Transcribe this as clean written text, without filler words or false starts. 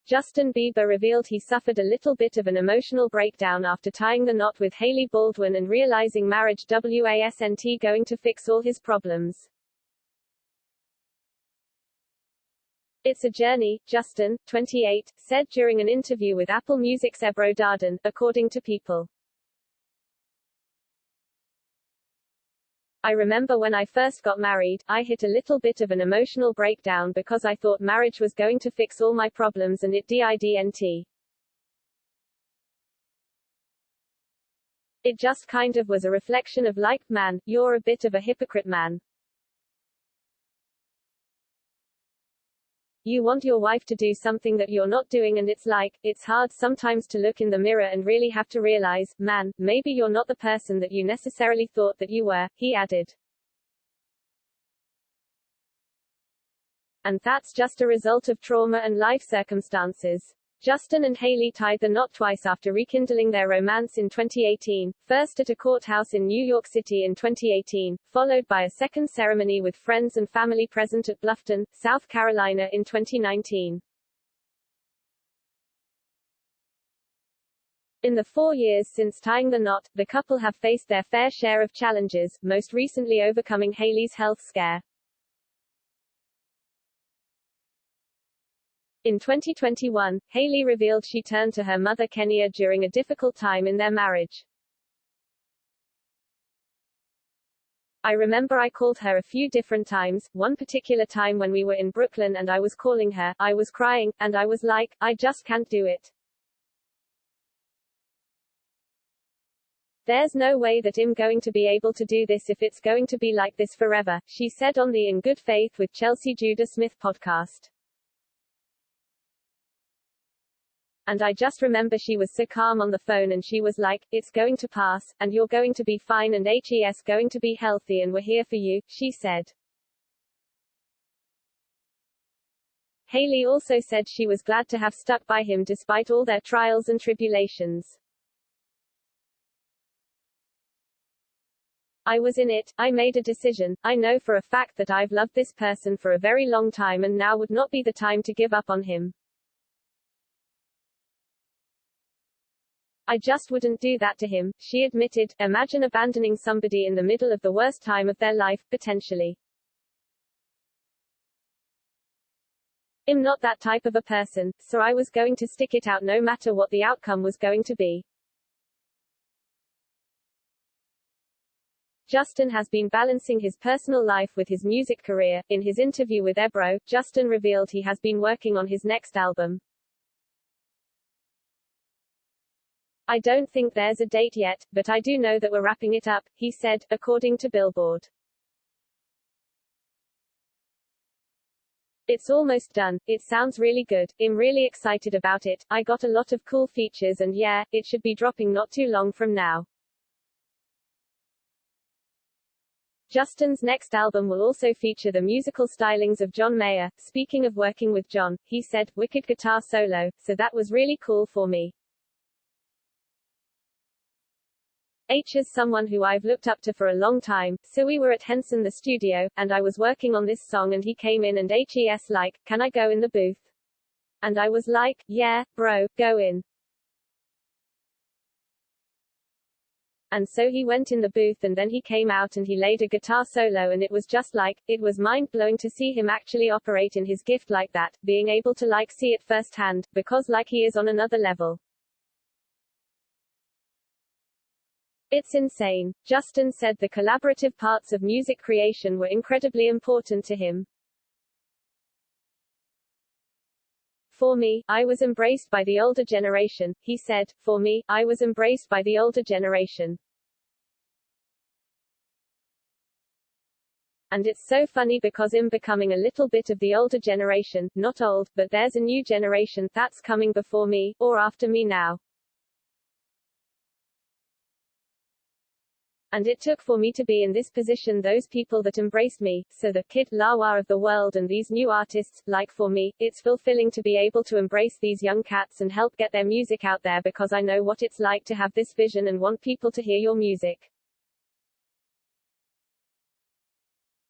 Justin Bieber revealed he suffered a little bit of an emotional breakdown after tying the knot with Hailey Baldwin and realizing marriage wasn't going to fix all his problems. It's a journey, Justin, 28, said during an interview with Apple Music's Ebro Darden, according to People. I remember when I first got married, I hit a little bit of an emotional breakdown because I thought marriage was going to fix all my problems and it didn't. It just kind of was a reflection of like, man, you're a bit of a hypocrite, man. You want your wife to do something that you're not doing, and it's like, it's hard sometimes to look in the mirror and really have to realize, man, maybe you're not the person that you necessarily thought that you were, he added. And that's just a result of trauma and life circumstances. Justin and Hailey tied the knot twice after rekindling their romance in 2018, first at a courthouse in New York City in 2018, followed by a second ceremony with friends and family present at Bluffton, South Carolina in 2019. In the 4 years since tying the knot, the couple have faced their fair share of challenges, most recently overcoming Hailey's health scare. In 2021, Hailey revealed she turned to her mother Kenya during a difficult time in their marriage. I remember I called her a few different times, one particular time when we were in Brooklyn and I was calling her, I was crying, and I was like, I just can't do it. There's no way that I'm going to be able to do this if it's going to be like this forever, she said on the In Good Faith with Chelsea Judah Smith podcast. And I just remember she was so calm on the phone and she was like, it's going to pass, and you're going to be fine and he's going to be healthy and we're here for you, she said. Hailey also said she was glad to have stuck by him despite all their trials and tribulations. I was in it, I made a decision, I know for a fact that I've loved this person for a very long time and now would not be the time to give up on him. I just wouldn't do that to him, she admitted. Imagine abandoning somebody in the middle of the worst time of their life, potentially. I'm not that type of a person, so I was going to stick it out no matter what the outcome was going to be. Justin has been balancing his personal life with his music career. In his interview with Ebro, Justin revealed he has been working on his next album. I don't think there's a date yet, but I do know that we're wrapping it up, he said, according to Billboard. It's almost done, it sounds really good, I'm really excited about it, I got a lot of cool features and yeah, it should be dropping not too long from now. Justin's next album will also feature the musical stylings of John Mayer. Speaking of working with John, he said, wicked guitar solo, so that was really cool for me. Is someone who I've looked up to for a long time, so we were at Henson the studio, and I was working on this song and he came in and hes like, can I go in the booth? And I was like, yeah, bro, go in. And so he went in the booth and then he came out and he laid a guitar solo and it was just like, it was mind-blowing to see him actually operate in his gift like that, being able to like see it firsthand, because like he is on another level. It's insane. Justin said the collaborative parts of music creation were incredibly important to him. For me, I was embraced by the older generation, he said. For me, I was embraced by the older generation. And it's so funny because I'm becoming a little bit of the older generation, not old, but there's a new generation that's coming before me, or after me now. And it took for me to be in this position those people that embraced me, so the Kid Lawa of the world and these new artists, like for me, it's fulfilling to be able to embrace these young cats and help get their music out there because I know what it's like to have this vision and want people to hear your music.